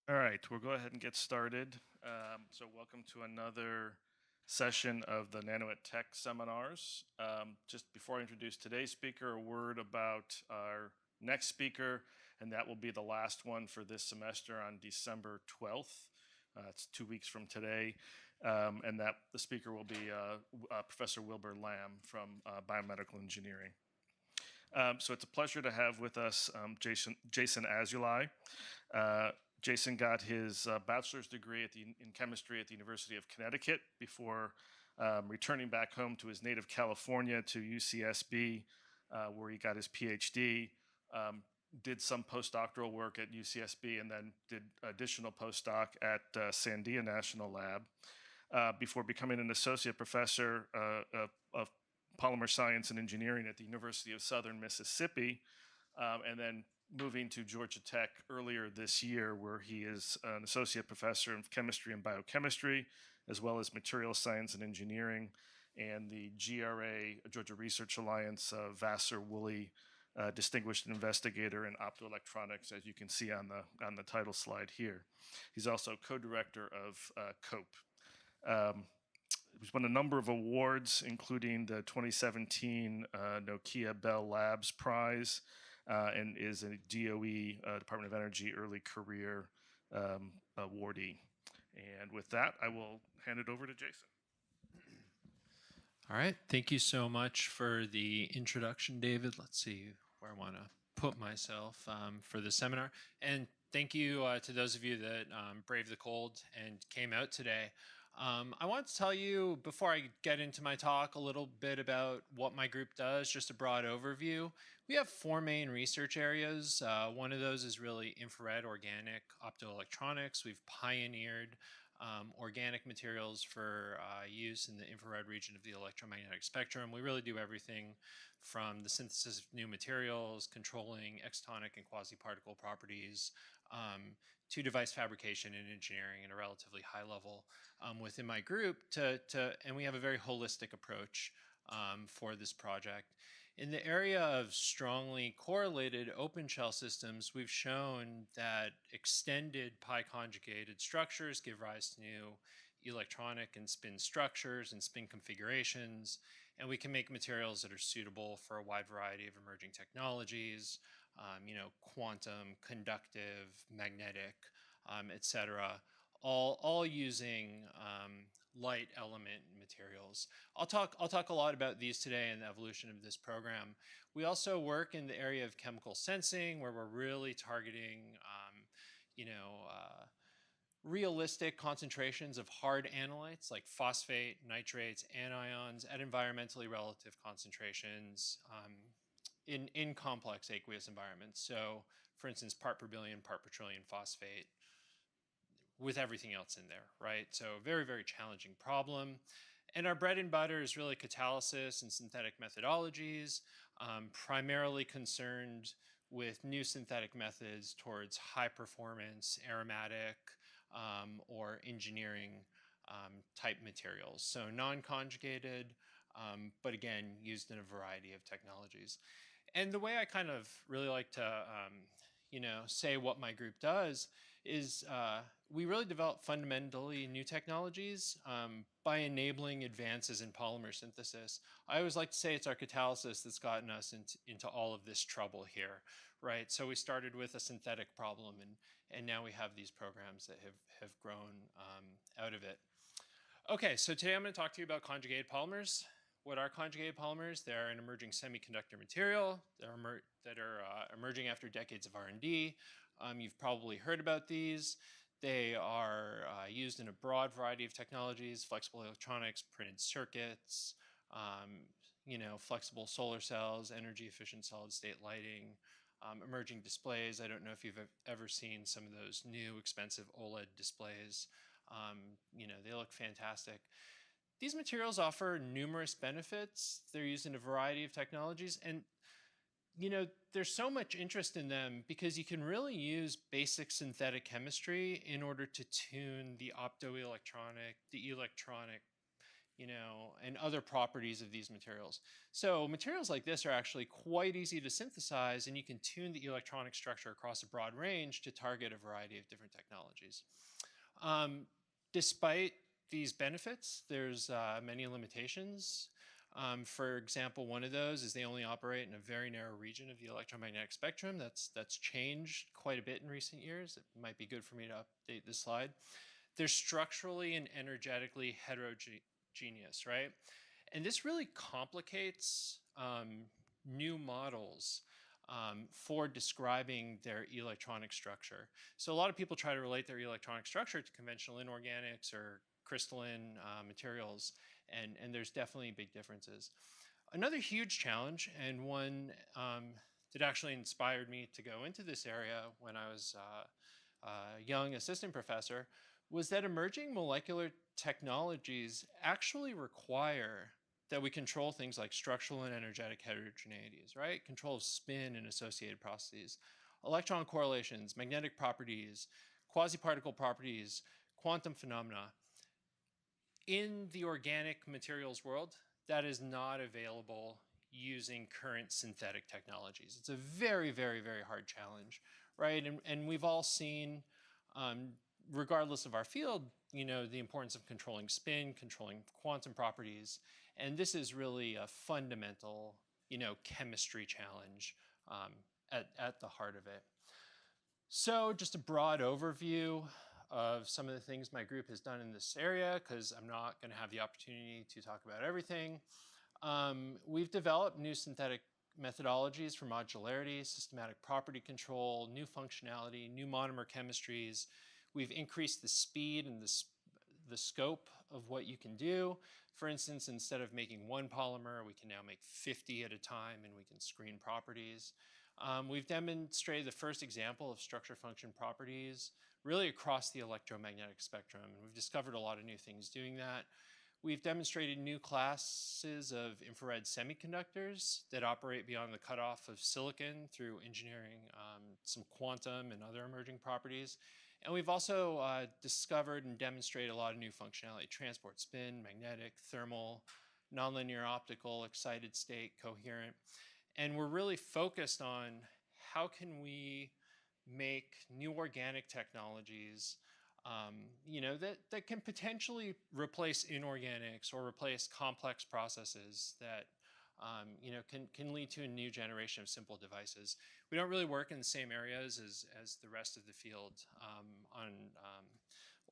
All right, we'll go ahead and get started. So welcome to another session of the Nano at Tech seminars. Just before I introduce today's speaker, a word about our next speaker, and that will be the last one for this semester on December 12th. It's 2 weeks from today, and that the speaker will be Professor Wilbur Lamb from Biomedical Engineering. So it's a pleasure to have with us Jason Azoulay. Jason got his bachelor's degree in chemistry at the University of Connecticut before returning back home to his native California to UCSB, where he got his PhD. Did some postdoctoral work at UCSB and then did additional postdoc at Sandia National Lab before becoming an associate professor of polymer science and engineering at the University of Southern Mississippi, and then moving to Georgia Tech earlier this year, where he is an associate professor of chemistry and biochemistry, as well as material science and engineering, and the GRA, Georgia Research Alliance, Vassar-Woolley Distinguished Investigator in Optoelectronics, as you can see on the title slide here. He's also co-director of COPE. He's won a number of awards, including the 2017 Nokia Bell Labs Prize, and is a DOE, Department of Energy Early Career awardee. And with that, I will hand it over to Jason. All right. Thank you so much for the introduction, David. Let's see where I want to put myself for the seminar. And thank you to those of you that braved the cold and came out today. I want to tell you, before I get into my talk, a little bit about what my group does, just a broad overview. We have four main research areas. One of those is really infrared organic optoelectronics. We've pioneered organic materials for use in the infrared region of the electromagnetic spectrum. We really do everything from the synthesis of new materials, controlling exotonic and quasi-particle properties, to device fabrication and engineering at a relatively high level within my group. And we have a very holistic approach for this project. In the area of strongly correlated open shell systems, we've shown that extended π-conjugated structures give rise to new electronic and spin structures and spin configurations, and we can make materials that are suitable for a wide variety of emerging technologies, quantum, conductive, magnetic, etc., all using light element materials. I'll talk a lot about these today and the evolution of this program. We also work in the area of chemical sensing, where we're really targeting, realistic concentrations of hard analytes like phosphate, nitrates, anions at environmentally relative concentrations in complex aqueous environments. So, for instance, part per billion, part per trillion phosphate, with everything else in there, right? So very, very challenging problem. And our bread and butter is really catalysis and synthetic methodologies, primarily concerned with new synthetic methods towards high performance, aromatic, or engineering type materials. So non-conjugated, but again, used in a variety of technologies. And the way I kind of really like to, say what my group does is we really develop fundamentally new technologies by enabling advances in polymer synthesis. I always like to say it's our catalysis that's gotten us into all of this trouble here, right? So we started with a synthetic problem, and now we have these programs that have grown out of it. Okay, so today I'm going to talk to you about conjugated polymers. What are conjugated polymers? They're an emerging semiconductor material that are emerging after decades of R&D. You've probably heard about these. They are used in a broad variety of technologies: flexible electronics, printed circuits, flexible solar cells, energy-efficient solid-state lighting, emerging displays. I don't know if you've ever seen some of those new expensive OLED displays. They look fantastic. These materials offer numerous benefits. They're used in a variety of technologies, and there's so much interest in them because you can really use basic synthetic chemistry in order to tune the optoelectronic, the electronic, and other properties of these materials. So materials like this are actually quite easy to synthesize, and you can tune the electronic structure across a broad range to target a variety of different technologies. Despite these benefits, there's many limitations. For example, one of those is they only operate in a very narrow region of the electromagnetic spectrum. That's changed quite a bit in recent years. It might be good for me to update this slide. They're structurally and energetically heterogeneous, right? And this really complicates new models for describing their electronic structure. So a lot of people try to relate their electronic structure to conventional inorganics or crystalline materials, and there's definitely big differences. Another huge challenge, and one that actually inspired me to go into this area when I was a young assistant professor, was that emerging molecular technologies actually require that we control things like structural and energetic heterogeneities, right? Control of spin and associated processes, electron correlations, magnetic properties, quasi-particle properties, quantum phenomena. In the organic materials world, that is not available using current synthetic technologies. It's a very, very, very hard challenge, right? And we've all seen, regardless of our field, the importance of controlling spin, controlling quantum properties. And this is really a fundamental, chemistry challenge at the heart of it. So just a broad overview of some of the things my group has done in this area, because I'm not going to have the opportunity to talk about everything. We've developed new synthetic methodologies for modularity, systematic property control, new functionality, new monomer chemistries. We've increased the speed and the scope of what you can do. For instance, instead of making one polymer, we can now make 50 at a time, and we can screen properties. We've demonstrated the first example of structure function properties really across the electromagnetic spectrum. And we've discovered a lot of new things doing that. We've demonstrated new classes of infrared semiconductors that operate beyond the cutoff of silicon through engineering some quantum and other emerging properties. And we've also discovered and demonstrated a lot of new functionality: transport spin, magnetic, thermal, nonlinear optical, excited state, coherent. And we're really focused on how can we make new organic technologies that can potentially replace inorganics or replace complex processes that can lead to a new generation of simple devices. We don't really work in the same areas as the rest of the field on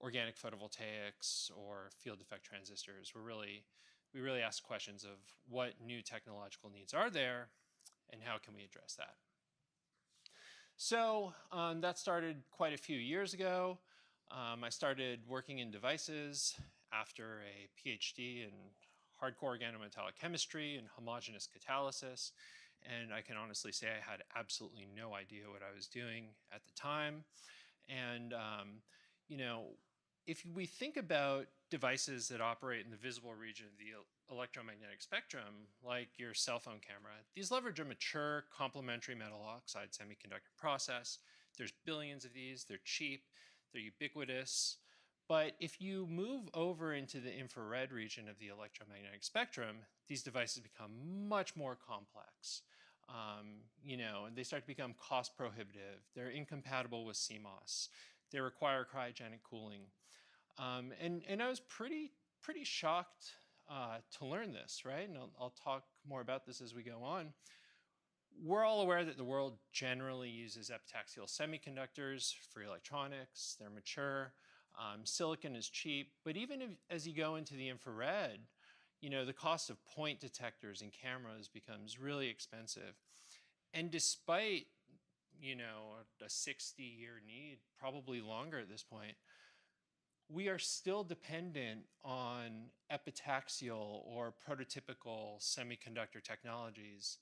organic photovoltaics or field effect transistors. We really ask questions of what new technological needs are there and how can we address that. So that started quite a few years ago. I started working in devices after a PhD in hardcore organometallic chemistry and homogeneous catalysis. And I can honestly say I had absolutely no idea what I was doing at the time. And, if we think about devices that operate in the visible region of the electromagnetic spectrum, like your cell phone camera, these leverage a mature complementary metal oxide semiconductor process. There's billions of these, they're cheap, they're ubiquitous. But if you move over into the infrared region of the electromagnetic spectrum, these devices become much more complex. And they start to become cost prohibitive. They're incompatible with CMOS. They require cryogenic cooling. And I was pretty shocked to learn this, right? And I'll talk more about this as we go on. We're all aware that the world generally uses epitaxial semiconductors for electronics. They're mature. Silicon is cheap. But even as you go into the infrared, the cost of point detectors and cameras becomes really expensive. And despite, a 60-year need, probably longer at this point, we are still dependent on epitaxial or prototypical semiconductor technologies.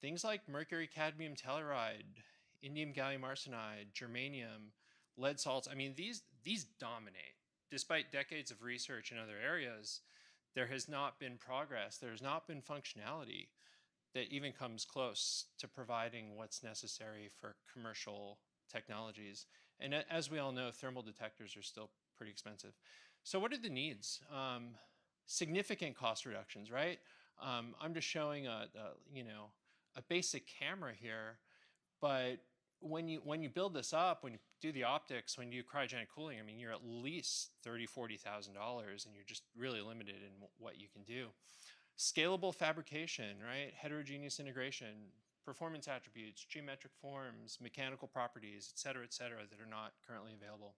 Things like mercury cadmium telluride, indium gallium arsenide, germanium, lead salts. I mean, these dominate. Despite decades of research in other areas, there has not been progress. There has not been functionality that even comes close to providing what's necessary for commercial technologies. And as we all know, thermal detectors are still pretty expensive. So what are the needs? significant cost reductions, right? I'm just showing a basic camera here, but when you build this up, when you do the optics, when you do cryogenic cooling, I mean, you're at least $30,000-$40,000, and you're just really limited in what you can do. Scalable fabrication, right? Heterogeneous integration, performance attributes, geometric forms, mechanical properties, et cetera, that are not currently available.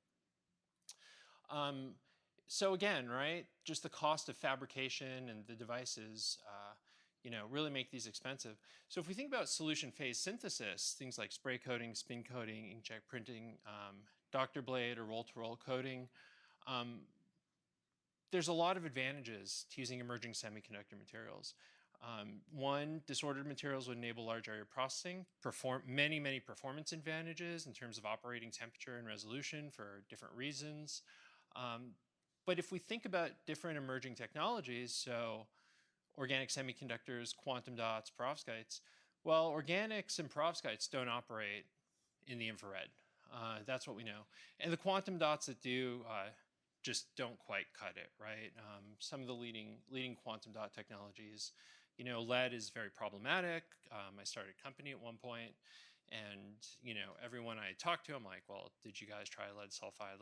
So again, right, just the cost of fabrication and the devices, really make these expensive. So if we think about solution phase synthesis, things like spray coating, spin coating, inkjet printing, doctor blade or roll-to-roll coating, there's a lot of advantages to using emerging semiconductor materials. One, disordered materials would enable large area processing, many performance advantages in terms of operating temperature and resolution for different reasons. But if we think about different emerging technologies, so organic semiconductors, quantum dots, perovskites, well, organics and perovskites don't operate in the infrared. That's what we know. And the quantum dots that do just don't quite cut it, right? Some of the leading quantum dot technologies, lead is very problematic. I started a company at one point, and everyone I talked to, I'm like, well, did you guys try lead sulfide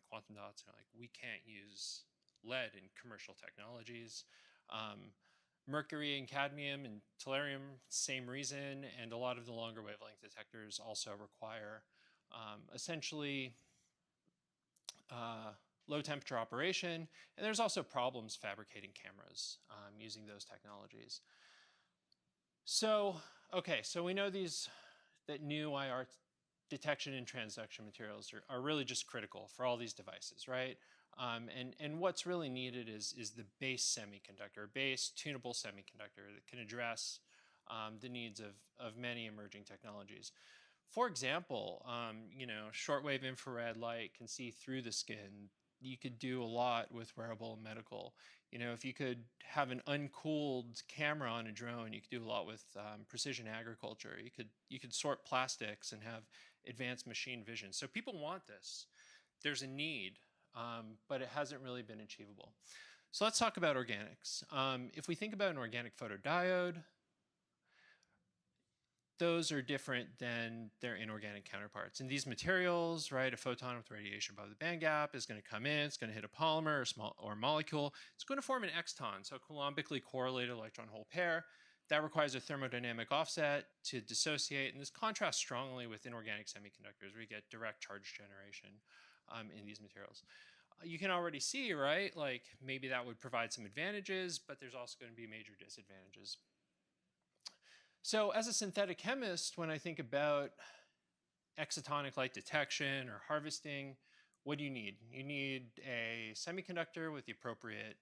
quantum dots? And they're like, we can't use lead in commercial technologies. Mercury and cadmium and tellurium, same reason, and a lot of the longer wavelength detectors also require essentially low temperature operation, and there's also problems fabricating cameras using those technologies. So, okay, so we know that new IR detection and transduction materials are really just critical for all these devices, right? And what's really needed is the base semiconductor, base tunable semiconductor that can address the needs of many emerging technologies. For example, shortwave infrared light can see through the skin. You could do a lot with wearable and medical. If you could have an uncooled camera on a drone, you could do a lot with precision agriculture. You could sort plastics and have advanced machine vision. So people want this. There's a need, but it hasn't really been achievable. So let's talk about organics. If we think about an organic photodiode, those are different than their inorganic counterparts. In these materials, right, a photon with radiation above the band gap is going to come in, it's going to hit a polymer or molecule. It's going to form an exton, so a coulombically correlated electron-hole pair. That requires a thermodynamic offset to dissociate, and this contrasts strongly with inorganic semiconductors, where you get direct charge generation in these materials. You can already see, right, like maybe that would provide some advantages, but there's also going to be major disadvantages. So as a synthetic chemist, when I think about excitonic light detection or harvesting, what do you need? You need a semiconductor with the appropriate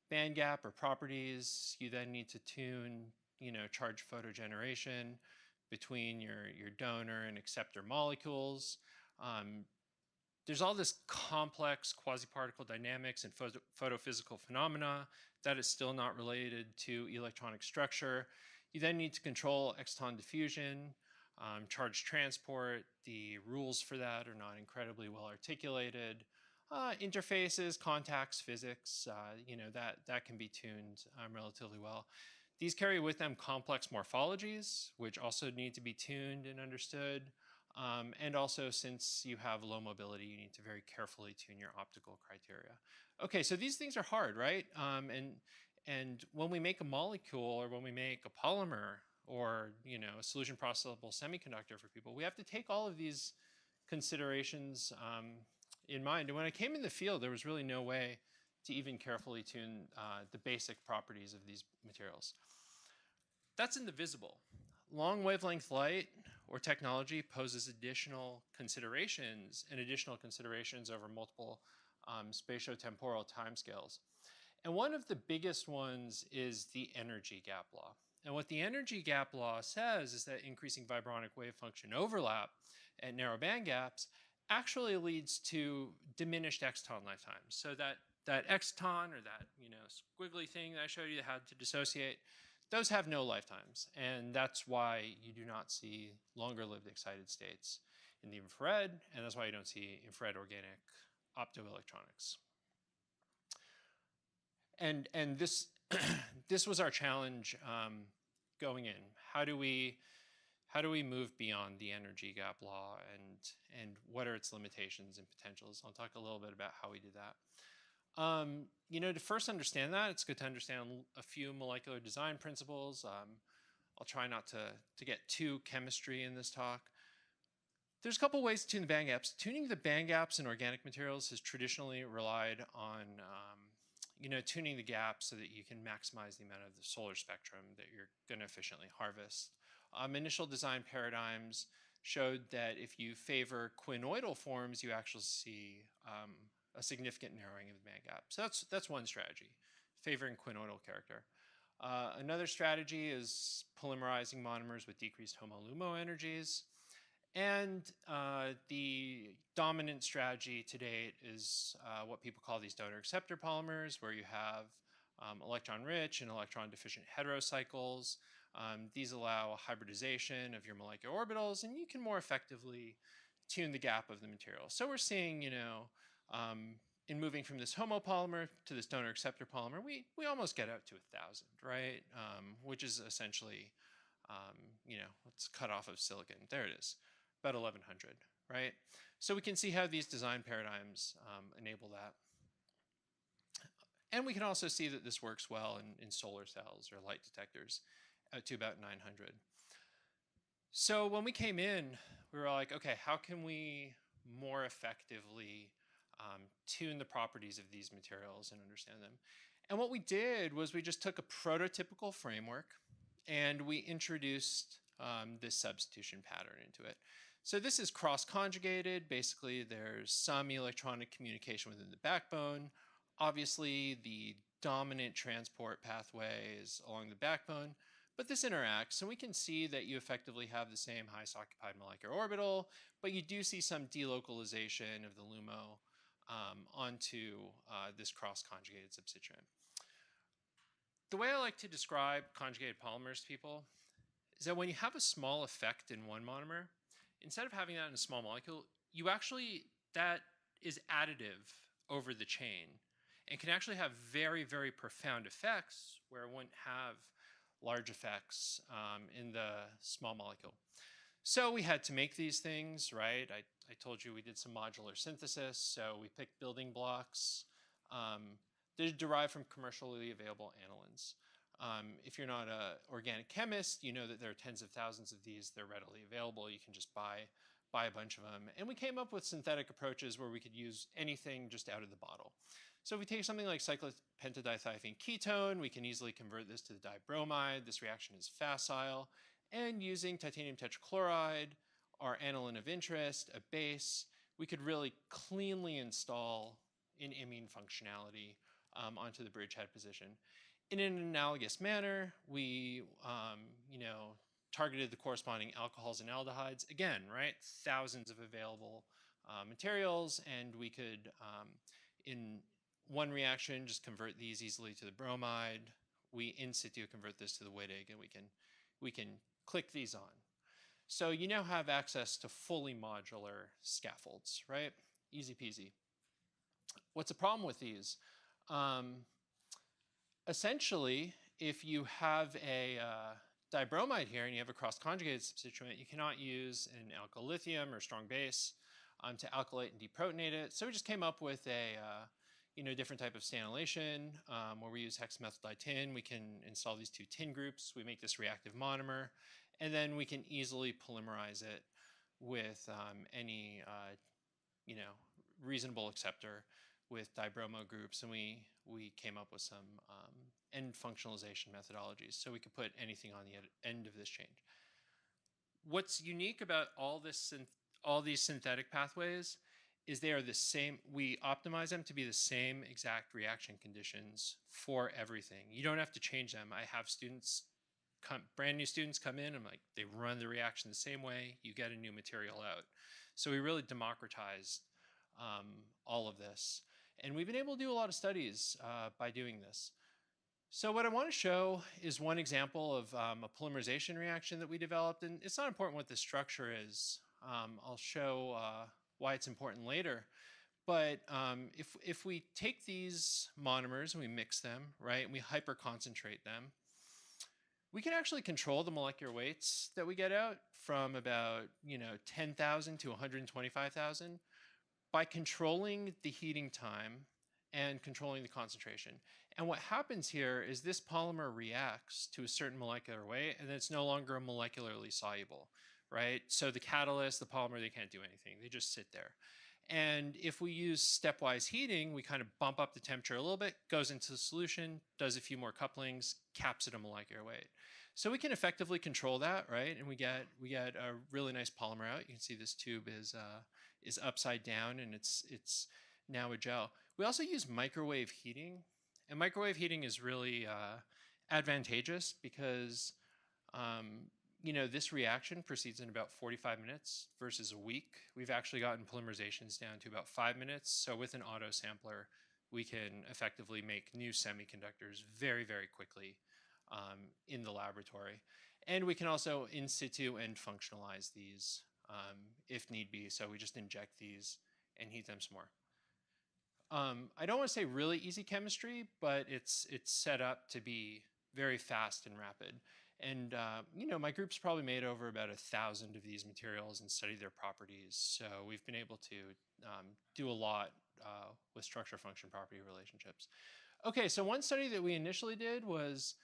band gap or properties. You then need to tune, charge photogeneration between your donor and acceptor molecules. There's all this complex quasi-particle dynamics and photophysical phenomena that is still not related to electronic structure. You then need to control exciton diffusion, charge transport. The rules for that are not incredibly well articulated. Interfaces, contacts, physics, that can be tuned relatively well. These carry with them complex morphologies, which also need to be tuned and understood. And also, since you have low mobility, you need to very carefully tune your optical criteria. Okay, so these things are hard, right? And when we make a molecule or when we make a polymer or a solution processable semiconductor for people, we have to take all of these considerations in mind. And when I came in the field, there was really no way to even carefully tune the basic properties of these materials. That's in the visible. Long wavelength light or technology poses additional considerations over multiple spatiotemporal timescales. And one of the biggest ones is the energy gap law. And what the energy gap law says is that increasing vibronic wave function overlap at narrow band gaps actually leads to diminished exciton lifetimes. So that exciton or that squiggly thing that I showed you that had to dissociate, those have no lifetimes. And that's why you do not see longer lived excited states in the infrared, and that's why you don't see infrared organic optoelectronics. And this this was our challenge going in. How do we move beyond the energy gap law, and what are its limitations and potentials? I'll talk a little bit about how we did that. To first understand that, it's good to understand a few molecular design principles. I'll try not to get too chemistry in this talk. There's a couple ways to tune the bandgaps. Tuning the bandgaps in organic materials has traditionally relied on tuning the gap so that you can maximize the amount of the solar spectrum that you're going to efficiently harvest. Initial design paradigms showed that if you favor quinoidal forms, you actually see a significant narrowing of the bandgap. So that's one strategy, favoring quinoidal character. Another strategy is polymerizing monomers with decreased HOMO-LUMO energies. And the dominant strategy to date is what people call these donor-acceptor polymers, where you have electron-rich and electron-deficient heterocycles. These allow hybridization of your molecular orbitals, and you can more effectively tune the gap of the material. So we're seeing, in moving from this homopolymer to this donor-acceptor polymer, we almost get out to 1,000, right? Which is essentially, let's cut off of silicon. There it is, about 1,100, right? So we can see how these design paradigms enable that. And we can also see that this works well in solar cells or light detectors out to about 900. So when we came in, we were like, okay, how can we more effectively tune the properties of these materials and understand them? And what we did was we just took a prototypical framework and we introduced this substitution pattern into it. So this is cross-conjugated. Basically, there's some electronic communication within the backbone. Obviously, the dominant transport pathway is along the backbone, but this interacts, and we can see that you effectively have the same highest occupied molecular orbital, but you do see some delocalization of the LUMO onto this cross-conjugated substituent. The way I like to describe conjugated polymers to people is that when you have a small effect in one monomer, instead of having that in a small molecule, that is additive over the chain and can actually have very, very profound effects where it wouldn't have large effects in the small molecule. So we had to make these things, right? I told you we did some modular synthesis. So we picked building blocks. They're derived from commercially available anilins. If you're not an organic chemist, you know that there are tens of thousands of these. They're readily available. You can just buy a bunch of them. And we came up with synthetic approaches where we could use anything just out of the bottle. So if we take something like cyclopentadiethylene ketone, we can easily convert this to the dibromide. This reaction is facile. And using titanium tetrachloride, our aniline of interest, a base, we could really cleanly install an imine functionality onto the bridgehead position. In an analogous manner, we targeted the corresponding alcohols and aldehydes. Again, right, thousands of available materials, and we could, in one reaction, just convert these easily to the bromide. We in situ convert this to the Wittig, and we can click these on. So you now have access to fully modular scaffolds, right? Easy peasy. What's the problem with these? Essentially, if you have a dibromide here and you have a cross-conjugated substituent, you cannot use an alkyl lithium or strong base to alkylate and deprotonate it. So we just came up with a different type of stanylation where we use hexamethylditin. We can install these two tin groups. We make this reactive monomer, and then we can easily polymerize it with any reasonable acceptor with dibromo groups, and we came up with some end functionalization methodologies, so we could put anything on the end of this chain. What's unique about all these synthetic pathways is they are the same. We optimize them to be the same exact reaction conditions for everything. You don't have to change them. I have students, brand new students come in, and they run the reaction the same way. You get a new material out. So we really democratized all of this. And we've been able to do a lot of studies by doing this. So what I want to show is one example of a polymerization reaction that we developed. And it's not important what the structure is. I'll show why it's important later. But if we take these monomers and we mix them, right, and we hyperconcentrate them, we can actually control the molecular weights that we get out from about 10,000 to 125,000 by controlling the heating time and controlling the concentration. And what happens here is this polymer reacts to a certain molecular weight, and it's no longer molecularly soluble, right? So the catalyst, the polymer, they can't do anything. They just sit there. And if we use stepwise heating, we kind of bump up the temperature a little bit, goes into the solution, does a few more couplings, caps at a molecular weight. So we can effectively control that, right? And we get a really nice polymer out. You can see this tube is upside down, and it's now a gel. We also use microwave heating, and microwave heating is really advantageous because this reaction proceeds in about 45 minutes versus a week. We've actually gotten polymerizations down to about 5 minutes. So with an auto sampler, we can effectively make new semiconductors very, very quickly in the laboratory. And we can also in situ and functionalize these if need be. So we just inject these and heat them some more. I don't want to say really easy chemistry, but it's set up to be very fast and rapid. And my group's probably made over about 1,000 of these materials and studied their properties. So we've been able to do a lot with structure-function property relationships. Okay, so one study that we initially did was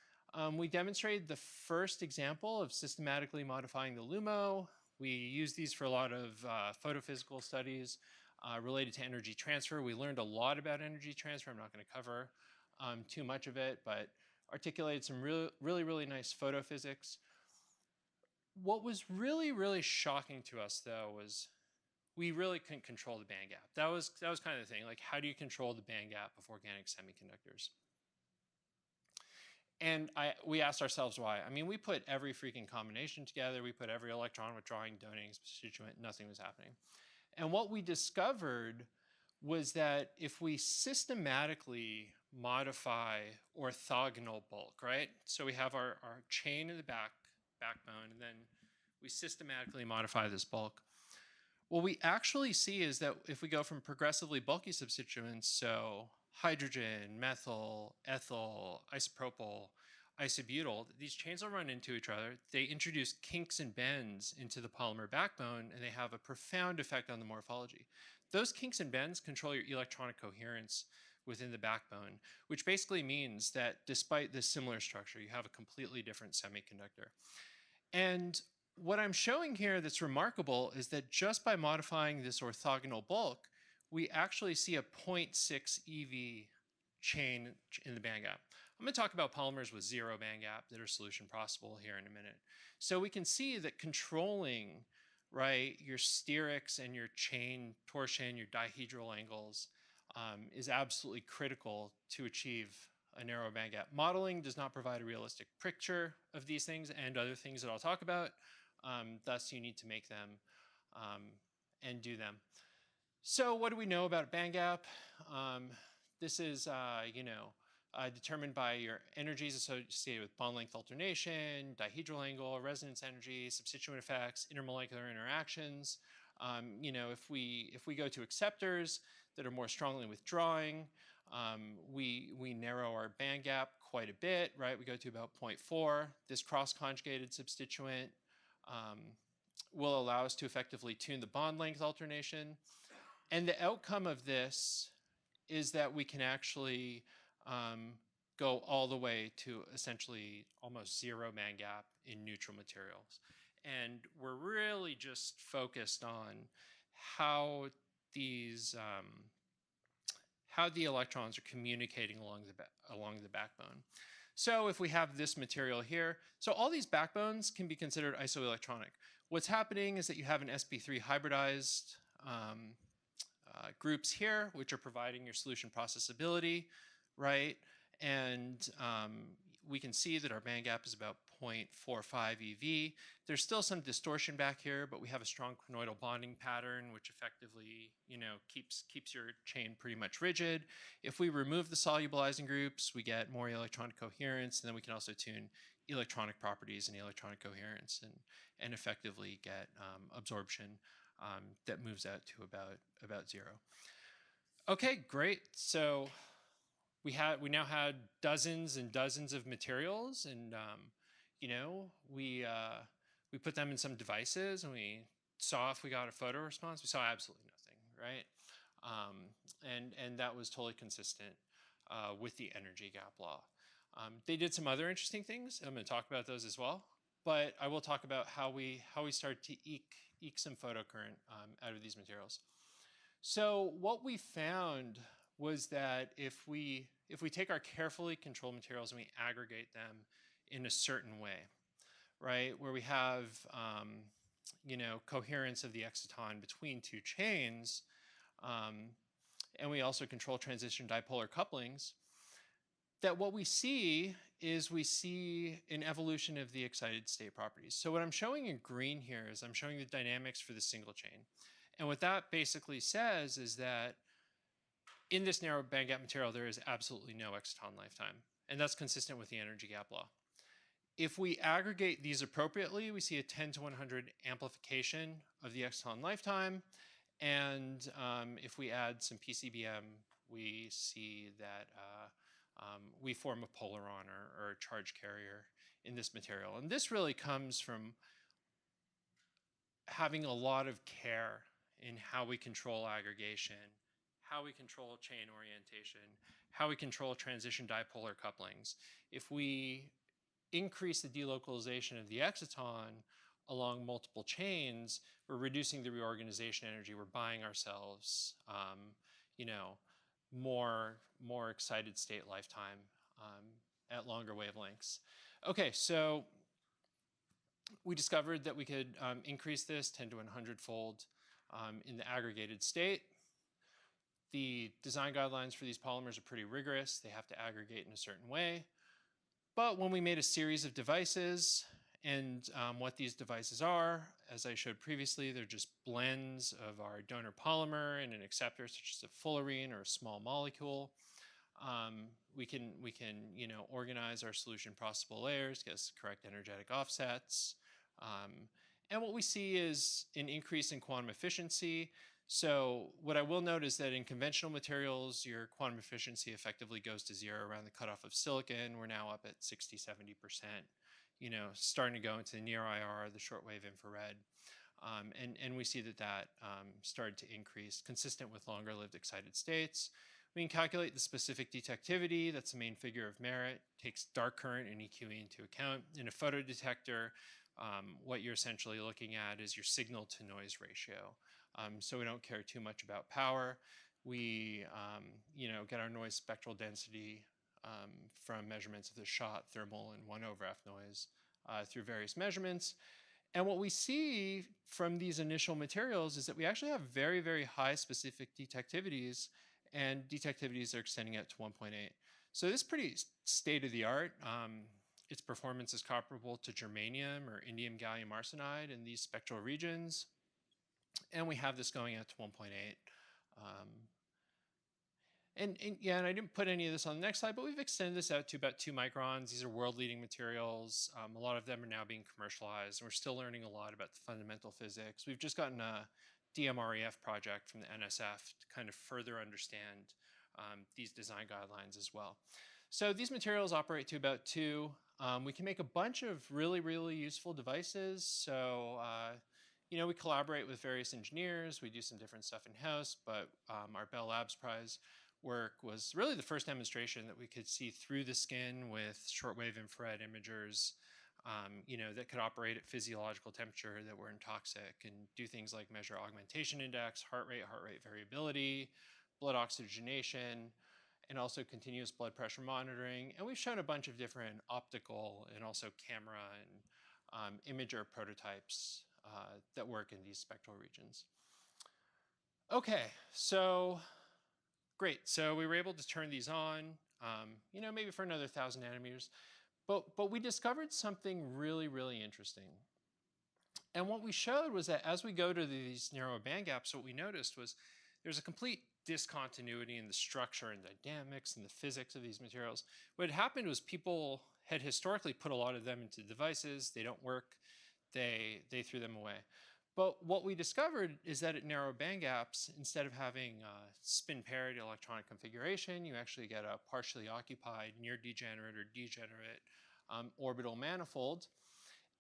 we demonstrated the first example of systematically modifying the LUMO. We used these for a lot of photophysical studies related to energy transfer. We learned a lot about energy transfer. I'm not going to cover too much of it, but articulated some really nice photophysics. What was really shocking to us, though, was we really couldn't control the band gap. That was kind of the thing. Like, how do you control the band gap of organic semiconductors? And we asked ourselves why. I mean, we put every freaking combination together. We put every electron withdrawing, donating constituent. Nothing was happening. And what we discovered was that if we systematically modify orthogonal bulk, right? So we have our chain in the backbone, and then we systematically modify this bulk. What we actually see is that if we go from progressively bulky substituents, so hydrogen, methyl, ethyl, isopropyl, isobutyl, these chains will run into each other. They introduce kinks and bends into the polymer backbone, and they have a profound effect on the morphology. Those kinks and bends control your electronic coherence within the backbone, which basically means that despite this similar structure, you have a completely different semiconductor. And what I'm showing here that's remarkable is that just by modifying this orthogonal bulk, we actually see a 0.6 EV chain in the bandgap. I'm going to talk about polymers with zero bandgap that are solution possible here in a minute. So we can see that controlling, right, your sterics and your chain torsion, your dihedral angles, is absolutely critical to achieve a narrow bandgap. Modeling does not provide a realistic picture of these things and other things that I'll talk about. Thus, you need to make them and do them. So what do we know about bandgap? This is, determined by your energies associated with bond length alternation, dihedral angle, resonance energy, substituent effects, intermolecular interactions. If we go to acceptors that are more strongly withdrawing, we narrow our band gap quite a bit, right? We go to about 0.4. This cross-conjugated substituent will allow us to effectively tune the bond length alternation. And the outcome of this is that we can actually go all the way to essentially almost zero band gap in neutral materials. And we're really just focused on how these how the electrons are communicating along the backbone. So if we have this material here, so all these backbones can be considered isoelectronic. What's happening is that you have an sp3 hybridized groups here, which are providing your solution processability, right? And we can see that our band gap is about 0.45 EV. There's still some distortion back here, but we have a strong quinoidal bonding pattern, which effectively, keeps your chain pretty much rigid. If we remove the solubilizing groups, we get more electronic coherence, and then we can also tune electronic properties and electronic coherence and effectively get absorption that moves out to about zero. Okay, great. So we now had dozens and dozens of materials, and you know, we put them in some devices, and we saw if we got a photo response. We saw absolutely nothing, right? And that was totally consistent with the energy gap law. They did some other interesting things. I'm going to talk about those as well, but I will talk about how we start to eke some photocurrent out of these materials. So what we found was that if we take our carefully controlled materials and we aggregate them in a certain way, right, where we have you know, coherence of the exciton between two chains, and we also control transition dipolar couplings, that what we see is we see an evolution of the excited state properties. So what I'm showing in green here is I'm showing the dynamics for the single chain. And what that basically says is that in this narrow bandgap material, there is absolutely no exciton lifetime. And that's consistent with the energy gap law. If we aggregate these appropriately, we see a 10 to 100 amplification of the exciton lifetime. And if we add some PCBM, we see that we form a polaron or a charge carrier in this material. And this really comes from having a lot of care in how we control aggregation, how we control chain orientation, how we control transition dipolar couplings. If we increase the delocalization of the exciton along multiple chains, we're reducing the reorganization energy. We're buying ourselves, you know, more excited state lifetime at longer wavelengths. Okay, so we discovered that we could increase this 10 to 100-fold in the aggregated state. The design guidelines for these polymers are pretty rigorous. They have to aggregate in a certain way. But when we made a series of devices, and what these devices are, as I showed previously, they're just blends of our donor polymer and an acceptor, such as a fullerene or a small molecule. We can you know, organize our solution processable layers, get us correct energetic offsets. And what we see is an increase in quantum efficiency. So what I will note is that in conventional materials, your quantum efficiency effectively goes to zero around the cutoff of silicon. We're now up at 60, 70%, you know, starting to go into the near IR, the shortwave infrared. And we see that started to increase, consistent with longer lived excited states. We can calculate the specific detectivity. That's the main figure of merit. Takes dark current and EQE into account. In a photodetector, what you're essentially looking at is your signal to noise ratio. So we don't care too much about power. We you know, get our noise spectral density from measurements of the shot, thermal, and 1/f noise through various measurements. And what we see from these initial materials is that we actually have very, very high specific detectivities, and detectivities are extending out to 1.8. So this is pretty state of the art. Its performance is comparable to germanium or indium gallium arsenide in these spectral regions. And we have this going out to 1.8. And I didn't put any of this on the next slide, but we've extended this out to about 2 microns. These are world-leading materials. A lot of them are now being commercialized, and we're still learning a lot about the fundamental physics. We've just gotten a DMREF project from the NSF to kind of further understand these design guidelines as well. So these materials operate to about 2. We can make a bunch of really, really useful devices. So you know, we collaborate with various engineers. We do some different stuff in-house, but our Bell Labs Prize work was really the first demonstration that we could see through the skin with shortwave infrared imagers, you know, that could operate at physiological temperature that weren't toxic, and do things like measure augmentation index, heart rate variability, blood oxygenation, and also continuous blood pressure monitoring. And we've shown a bunch of different optical and also camera and imager prototypes that work in these spectral regions. Okay, so great. So we were able to turn these on, you know, maybe for another 1,000 nanometers. But we discovered something really, really interesting. And what we showed was that as we go to these narrow band gaps, what we noticed was there's a complete discontinuity in the structure and dynamics and the physics of these materials. What had happened was people had historically put a lot of them into devices. They don't work. They threw them away. But what we discovered is that at narrow bandgaps, instead of having spin parity electronic configuration, you actually get a partially occupied near degenerate or degenerate orbital manifold.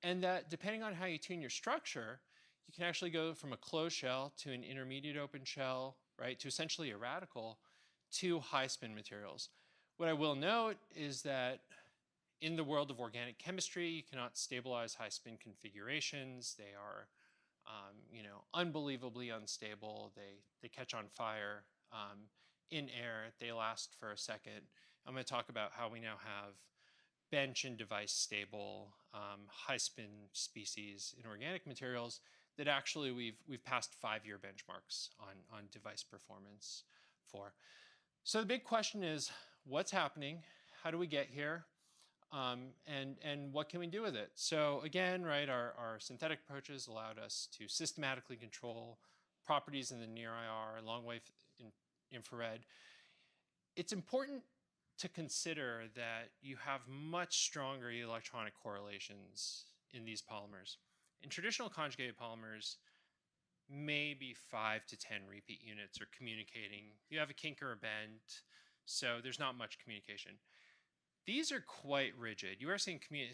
And that depending on how you tune your structure, you can actually go from a closed shell to an intermediate open shell, right, to essentially a radical, to high spin materials. What I will note is that in the world of organic chemistry, you cannot stabilize high spin configurations. They are unbelievably unstable. They catch on fire in air. They last for a second. I'm going to talk about how we now have bench and device stable high spin species in organic materials that actually we've passed 5-year benchmarks on device performance for. So the big question is, what's happening? How do we get here? And what can we do with it? So again, right, our synthetic approaches allowed us to systematically control properties in the near IR, long wave infrared. It's important to consider that you have much stronger electronic correlations in these polymers. In traditional conjugated polymers, maybe 5 to 10 repeat units are communicating. You have a kink or a bend, so there's not much communication. These are quite rigid. You are seeing the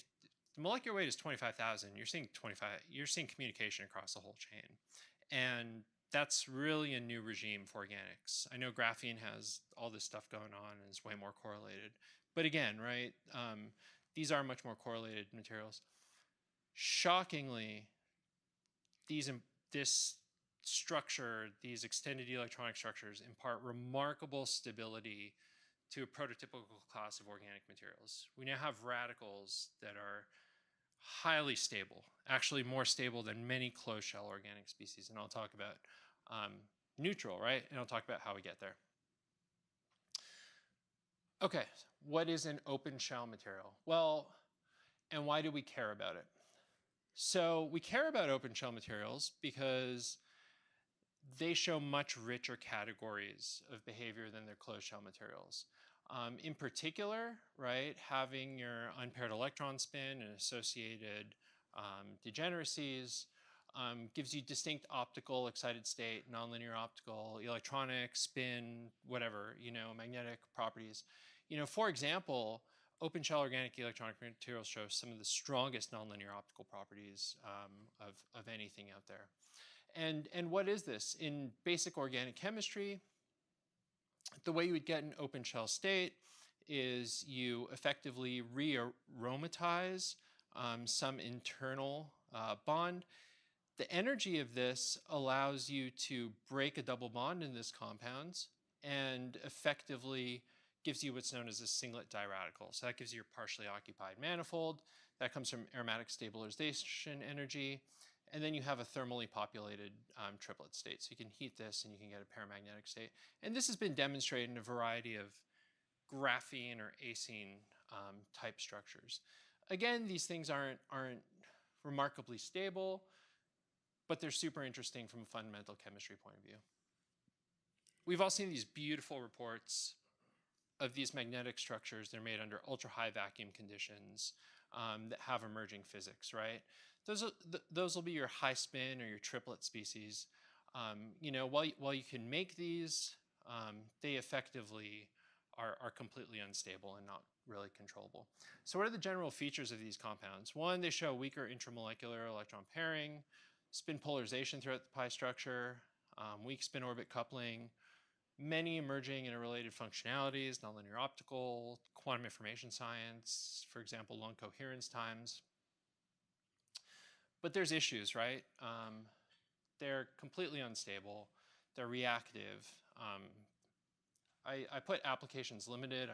molecular weight is 25,000. You're seeing communication across the whole chain. And that's really a new regime for organics. I know graphene has all this stuff going on and is way more correlated. But again, right, these are much more correlated materials. Shockingly, this structure, these extended electronic structures impart remarkable stability to a prototypical class of organic materials. We now have radicals that are highly stable, actually more stable than many closed shell organic species. And I'll talk about neutral, right? And I'll talk about how we get there. Okay, what is an open shell material? Well, and why do we care about it? So we care about open shell materials because they show much richer categories of behavior than their closed shell materials. In particular, right, having your unpaired electron spin and associated degeneracies gives you distinct optical, excited state, nonlinear optical, electronic, spin, whatever, magnetic properties. For example, open shell organic electronic materials show some of the strongest nonlinear optical properties of anything out there. And what is this? In basic organic chemistry, the way you would get an open shell state is you effectively re-aromatize some internal bond. The energy of this allows you to break a double bond in this compounds and effectively gives you what's known as a singlet diradical. So that gives you your partially occupied manifold. That comes from aromatic stabilization energy. And then you have a thermally populated triplet state. So you can heat this and you can get a paramagnetic state. And this has been demonstrated in a variety of graphene or acene type structures. Again, these things aren't remarkably stable, but they're super interesting from a fundamental chemistry point of view. We've all seen these beautiful reports of these magnetic structures. They're made under ultra high vacuum conditions that have emerging physics, right? Those will be your high spin or your triplet species. While you can make these, they effectively are completely unstable and not really controllable. So what are the general features of these compounds? One, they show weaker intramolecular electron pairing, spin polarization throughout the pi structure, weak spin orbit coupling, many emerging interrelated functionalities, nonlinear optical, quantum information science, for example, long coherence times. But there's issues, right? They're completely unstable. They're reactive. I put applications limited.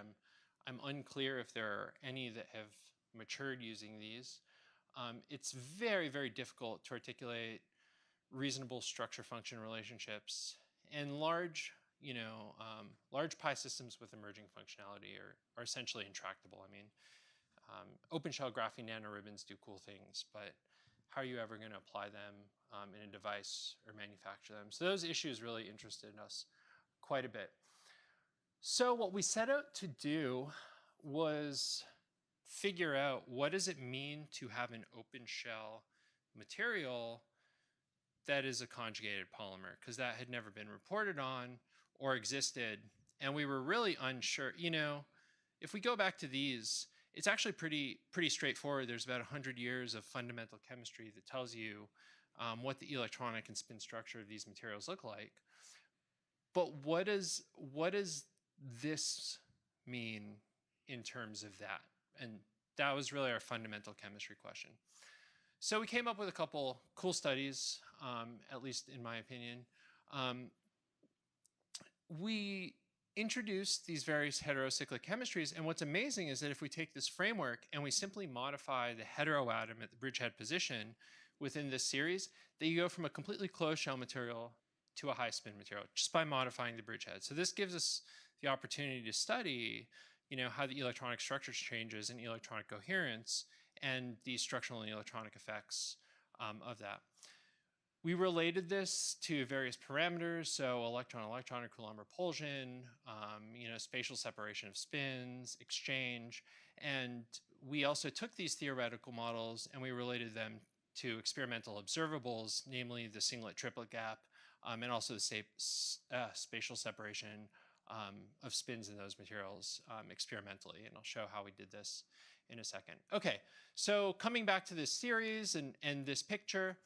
I'm unclear if there are any that have matured using these. It's very, very difficult to articulate reasonable structure-function relationships, and large pi systems with emerging functionality are essentially intractable. I mean, open shell graphene nanoribbons do cool things, but how are you ever going to apply them in a device or manufacture them? So those issues really interested us quite a bit. So what we set out to do was figure out what does it mean to have an open shell material that is a conjugated polymer, because that had never been reported on or existed. And we were really unsure. You know, if we go back to these, it's actually pretty straightforward. There's about 100 years of fundamental chemistry that tells you what the electronic and spin structure of these materials look like. But what does this mean in terms of that? And that was really our fundamental chemistry question. So we came up with a couple cool studies, at least in my opinion. We introduced these various heterocyclic chemistries, and what's amazing is that if we take this framework and we simply modify the heteroatom at the bridgehead position within this series, that you go from a completely closed shell material to a high spin material just by modifying the bridgehead. So this gives us the opportunity to study, you know, how the electronic structure changes in electronic coherence and the structural and electronic effects of that. We related this to various parameters, so electron-electron or Coulomb repulsion, you know, spatial separation of spins, exchange, and we also took these theoretical models and we related them to experimental observables, namely the singlet triplet gap, and also the spatial separation of spins in those materials experimentally, and I'll show how we did this in a second. Okay, so coming back to this series and this picture,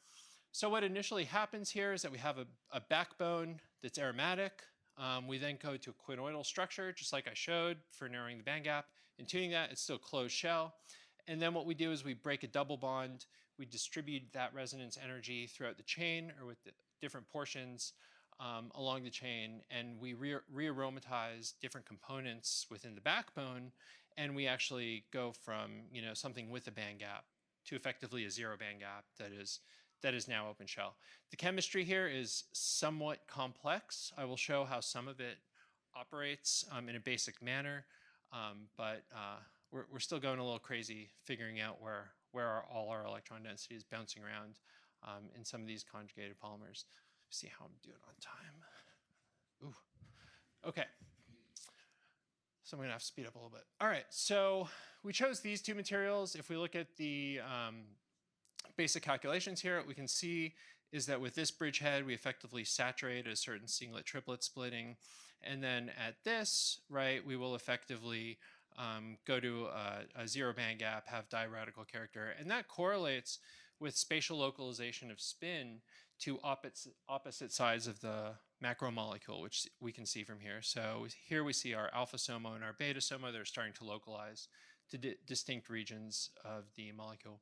so what initially happens here is that we have a backbone that's aromatic. We then go to a quinoidal structure, just like I showed for narrowing the band gap. In tuning that, it's still closed shell. And then what we do is we break a double bond. We distribute that resonance energy throughout the chain or with the different portions along the chain, and we re-aromatize different components within the backbone, and we actually go from, you know, something with a band gap to effectively a zero band gap that is now open shell. The chemistry here is somewhat complex. I will show how some of it operates in a basic manner, but we're still going a little crazy figuring out where all our electron density is bouncing around in some of these conjugated polymers. See how I'm doing on time. Ooh. Okay. So I'm going to have to speed up a little bit. All right, so we chose these two materials. If we look at the basic calculations here, what we can see is that with this bridgehead, we effectively saturate a certain singlet triplet splitting. And then at this, right, we will effectively go to a zero band gap, have diradical character. And that correlates with spatial localization of spin to opposite sides of the macromolecule, which we can see from here. So here we see our alpha SOMO and our beta SOMO. They're starting to localize to distinct regions of the molecule.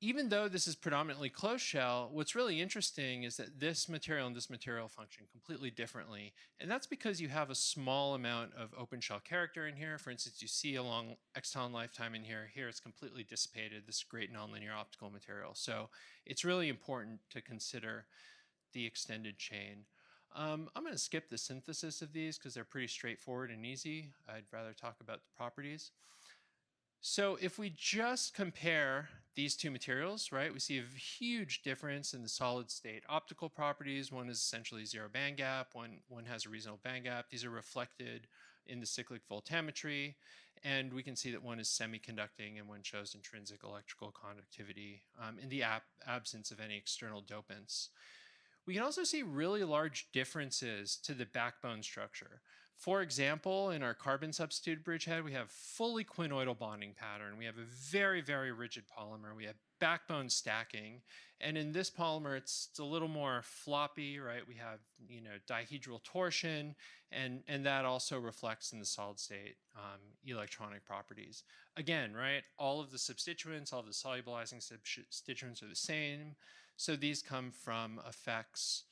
Even though this is predominantly closed shell, what's really interesting is that this material and this material function completely differently. And that's because you have a small amount of open shell character in here. For instance, you see a long exton lifetime in here. Here it's completely dissipated, this great nonlinear optical material. So it's really important to consider the extended chain. I'm going to skip the synthesis of these because they're pretty straightforward and easy. I'd rather talk about the properties. So if we just compare these two materials, right, we see a huge difference in the solid state optical properties. One is essentially zero band gap, one has a reasonable band gap. These are reflected in the cyclic voltammetry, and we can see that one is semiconducting and one shows intrinsic electrical conductivity in the absence of any external dopants. We can also see really large differences to the backbone structure. For example, in our carbon substitute bridgehead, we have fully quinoidal bonding pattern. We have a very, very rigid polymer. We have backbone stacking. And in this polymer, it's a little more floppy, right? We have, you know, dihedral torsion, and that also reflects in the solid state electronic properties. Again, right, all of the substituents, all of the solubilizing substituents are the same. So these come from effects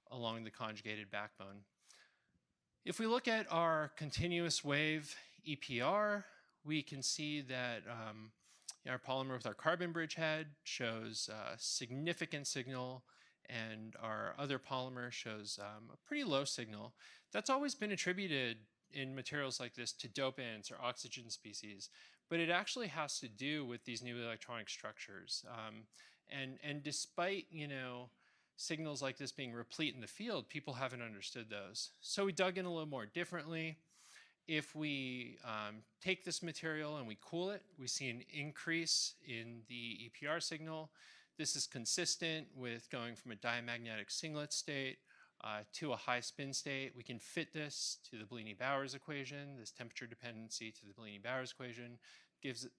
along the conjugated backbone. If we look at our continuous wave EPR, we can see that our polymer with our carbon bridgehead shows a significant signal, and our other polymer shows a pretty low signal. That's always been attributed in materials like this to dopants or oxygen species, but it actually has to do with these new electronic structures. And despite, you know, signals like this being replete in the field, people haven't understood those. So we dug in a little more differently. If we take this material and we cool it, we see an increase in the EPR signal. This is consistent with going from a diamagnetic singlet state to a high spin state. We can fit this to the Bellini-Bowers equation, this temperature dependency to the Bellini-Bowers equation.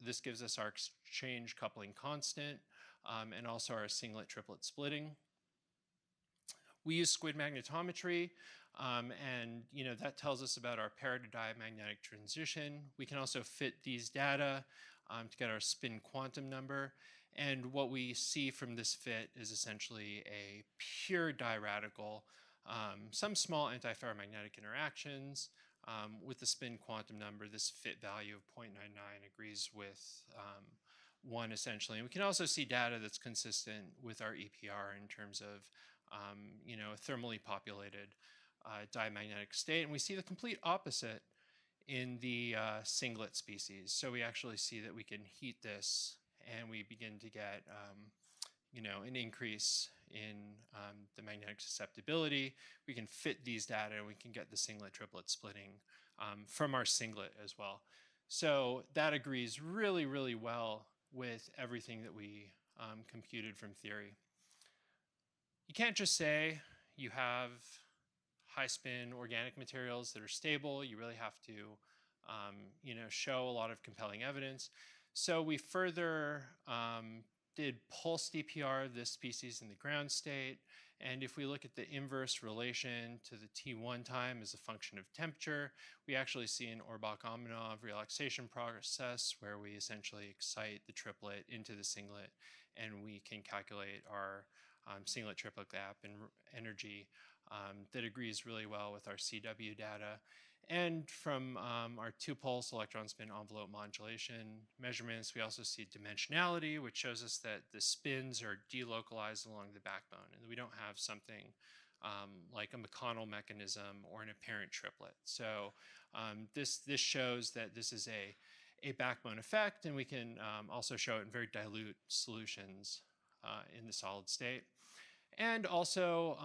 This gives us our exchange coupling constant and also our singlet triplet splitting. We use squid magnetometry, and that tells us about our para-to-diamagnetic transition. We can also fit these data to get our spin quantum number. And what we see from this fit is essentially a pure diradical, some small antiferromagnetic interactions. With the spin quantum number, this fit value of 0.99 agrees with 1 essentially. And we can also see data that's consistent with our EPR in terms of a thermally populated diamagnetic state. And we see the complete opposite in the singlet species. So we actually see that we can heat this and we begin to get an increase in the magnetic susceptibility. We can fit these data and we can get the singlet triplet splitting from our singlet as well. So that agrees really, really well with everything that we computed from theory. You can't just say you have high spin organic materials that are stable. You really have to show a lot of compelling evidence. So we further did pulse DPR of this species in the ground state. And if we look at the inverse relation to the T1 time as a function of temperature, we actually see an Orbach-Ominov relaxation process where we essentially excite the triplet into the singlet, and we can calculate our singlet triplet gap and energy that agrees really well with our CW data. And from our 2-pulse electron spin envelope modulation measurements, we also see dimensionality, which shows us that the spins are delocalized along the backbone, and we don't have something like a McConnell mechanism or an apparent triplet. So this shows that this is a backbone effect, and we can also show it in very dilute solutions in the solid state. And also,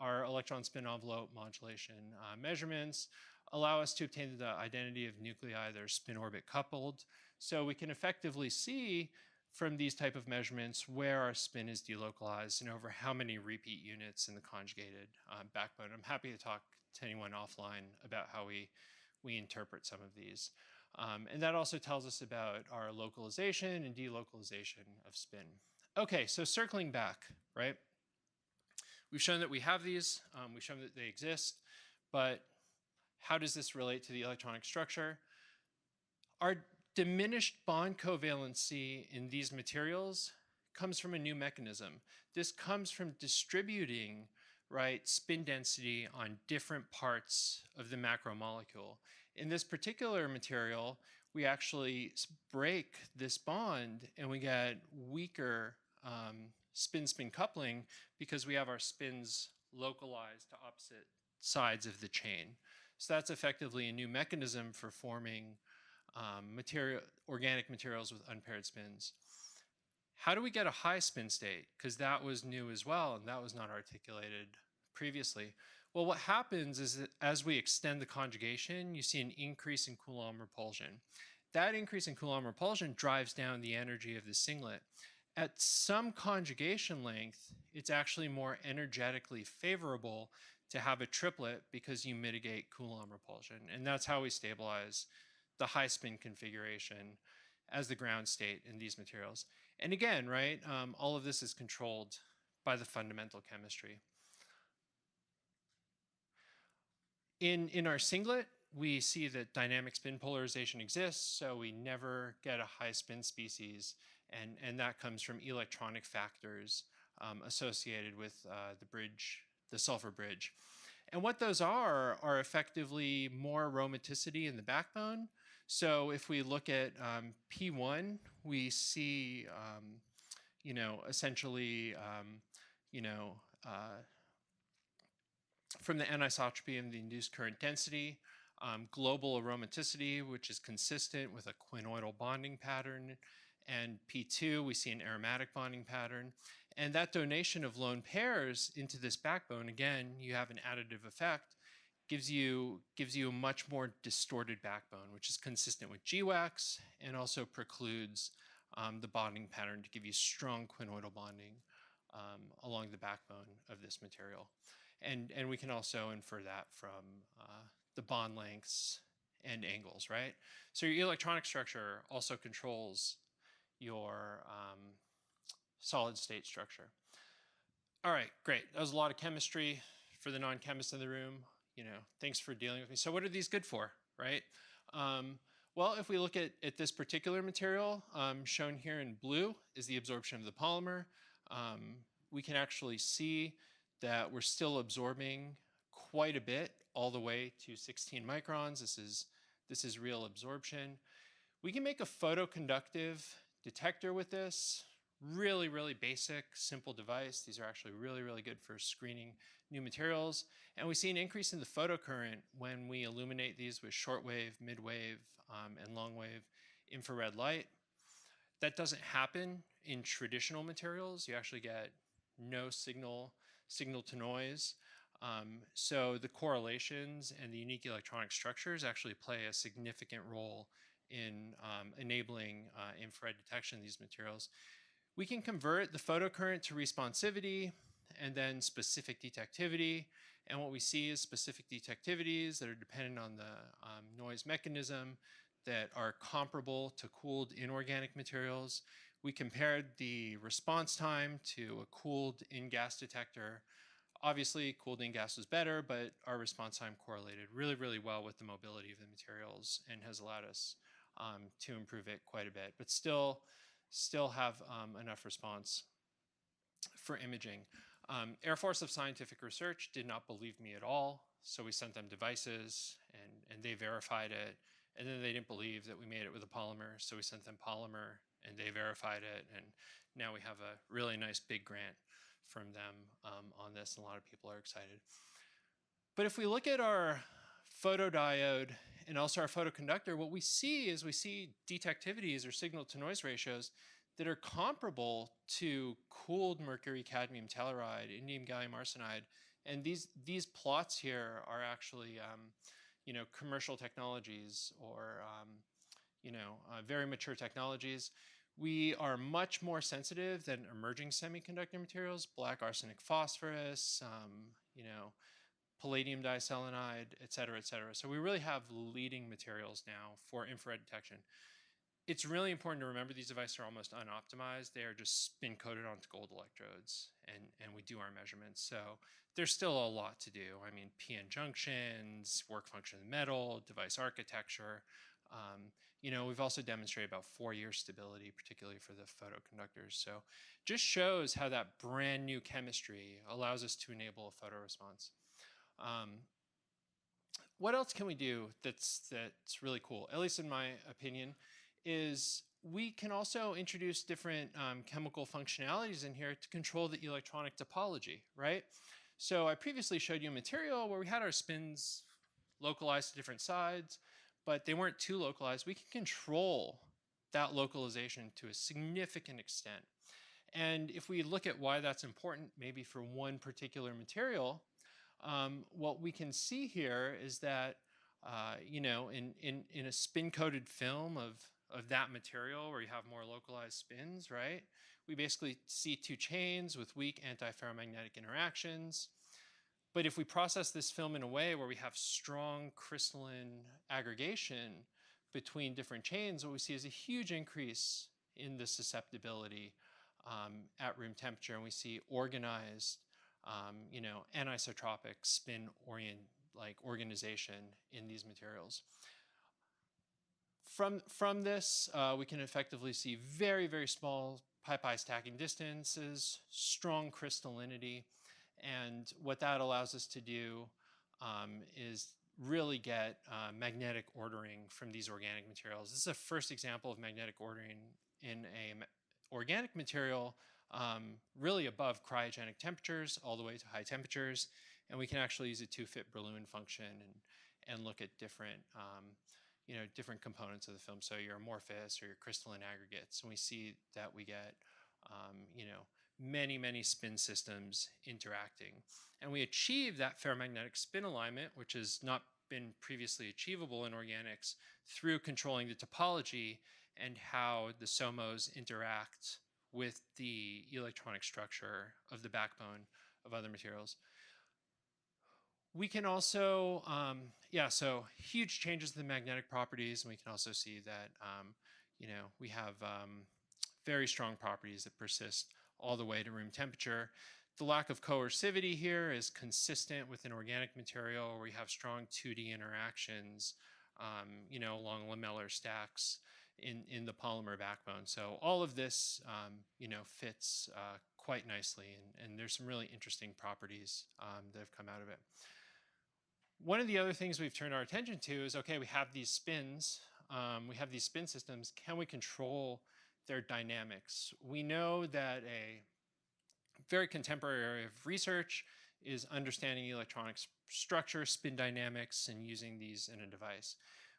our electron spin envelope modulation measurements allow us to obtain the identity of nuclei that are spin orbit coupled. So we can effectively see from these type of measurements where our spin is delocalized and over how many repeat units in the conjugated backbone. I'm happy to talk to anyone offline about how we interpret some of these. And that also tells us about our localization and delocalization of spin. Okay, so circling back, right? We've shown that we have these, we've shown that they exist, but how does this relate to the electronic structure? Our diminished bond covalency in these materials comes from a new mechanism. This comes from distributing, right, spin density on different parts of the macromolecule. In this particular material, we actually break this bond and we get weaker spin-spin coupling because we have our spins localized to opposite sides of the chain. So that's effectively a new mechanism for forming organic materials with unpaired spins. How do we get a high spin state? Because that was new as well, and that was not articulated previously. Well, what happens is that as we extend the conjugation, you see an increase in Coulomb repulsion. That increase in Coulomb repulsion drives down the energy of the singlet. At some conjugation length, it's actually more energetically favorable to have a triplet because you mitigate Coulomb repulsion. And that's how we stabilize the high spin configuration as the ground state in these materials. And again, right, all of this is controlled by the fundamental chemistry. In our singlet, we see that dynamic spin polarization exists, so we never get a high spin species, and that comes from electronic factors associated with the sulfur bridge. And what those are effectively more aromaticity in the backbone. So if we look at P1, we see, essentially, from the anisotropy of the induced current density, global aromaticity, which is consistent with a quinoidal bonding pattern. And P2, we see an aromatic bonding pattern. And that donation of lone pairs into this backbone, again, you have an additive effect, gives you a much more distorted backbone, which is consistent with GWAX and also precludes the bonding pattern to give you strong quinoidal bonding along the backbone of this material. And we can also infer that from the bond lengths and angles, right? So your electronic structure also controls your solid state structure. All right, great. That was a lot of chemistry for the non-chemists in the room. Thanks for dealing with me. So what are these good for, right? Well, if we look at this particular material, shown here in blue is the absorption of the polymer. We can actually see that we're still absorbing quite a bit all the way to 16 microns. This is real absorption. We can make a photoconductive detector with this. Really, really basic, simple device. These are actually really, really good for screening new materials. And we see an increase in the photocurrent when we illuminate these with shortwave, midwave, and longwave infrared light. That doesn't happen in traditional materials. You actually get no signal to noise. So the correlations and the unique electronic structures actually play a significant role in enabling infrared detection of these materials. We can convert the photocurrent to responsivity and then specific detectivity. And what we see is specific detectivities that are dependent on the noise mechanism that are comparable to cooled inorganic materials. We compared the response time to a cooled in-gas detector. Obviously, cooled in-gas was better, but our response time correlated really, really well with the mobility of the materials and has allowed us to improve it quite a bit, but still have enough response for imaging. Air Force of Scientific Research did not believe me at all, so we sent them devices and they verified it. And then they didn't believe that we made it with a polymer, so we sent them polymer and they verified it. And now we have a really nice big grant from them on this, and a lot of people are excited. But if we look at our photodiode and also our photoconductor, what we see is detectivities or signal to noise ratios that are comparable to cooled mercury cadmium telluride, indium gallium arsenide. And these plots here are actually commercial technologies or very mature technologies. We are much more sensitive than emerging semiconductor materials, black arsenic phosphorus, palladium diselenide, et cetera, et cetera. So we really have leading materials now for infrared detection. It's really important to remember these devices are almost unoptimized. They are just spin coated onto gold electrodes, and we do our measurements. So there's still a lot to do. I mean, PN junctions, work function of the metal, device architecture. We've also demonstrated about 4 years stability, particularly for the photoconductors. So just shows how that brand new chemistry allows us to enable a photo response. What else can we do that's really cool, at least in my opinion, is we can also introduce different chemical functionalities in here to control the electronic topology, right? So I previously showed you a material where we had our spins localized to different sides, but they weren't too localized. We can control that localization to a significant extent. And if we look at why that's important, maybe for one particular material, what we can see here is that, in a spin-coated film of that material where you have more localized spins, right? We basically see two chains with weak antiferromagnetic interactions. But if we process this film in a way where we have strong crystalline aggregation between different chains, what we see is a huge increase in the susceptibility at room temperature, and we see organized, anisotropic spin organization in these materials. From this, we can effectively see very, very small pi-pi stacking distances, strong crystallinity, and what that allows us to do is really get magnetic ordering from these organic materials. This is a first example of magnetic ordering in an organic material really above cryogenic temperatures all the way to high temperatures, and we can actually use a 2-fit Brillouin function and look at different different components of the film, so your amorphous or your crystalline aggregates, and we see that we get many spin systems interacting, and we achieve that ferromagnetic spin alignment, which has not been previously achievable in organics, through controlling the topology and how the SOMOs interact with the electronic structure of the backbone of other materials. We can also, so huge changes to the magnetic properties, and we can also see that, we have very strong properties that persist all the way to room temperature. The lack of coercivity here is consistent with an organic material where we have strong 2D interactions, along lamellar stacks in the polymer backbone. So all of this, fits quite nicely, and there's some really interesting properties that have come out of it. One of the other things we've turned our attention to is, okay, we have these spins, we have these spin systems. Can we control their dynamics? We know that a very contemporary area of research is understanding electronic structure, spin dynamics, and using these in a device.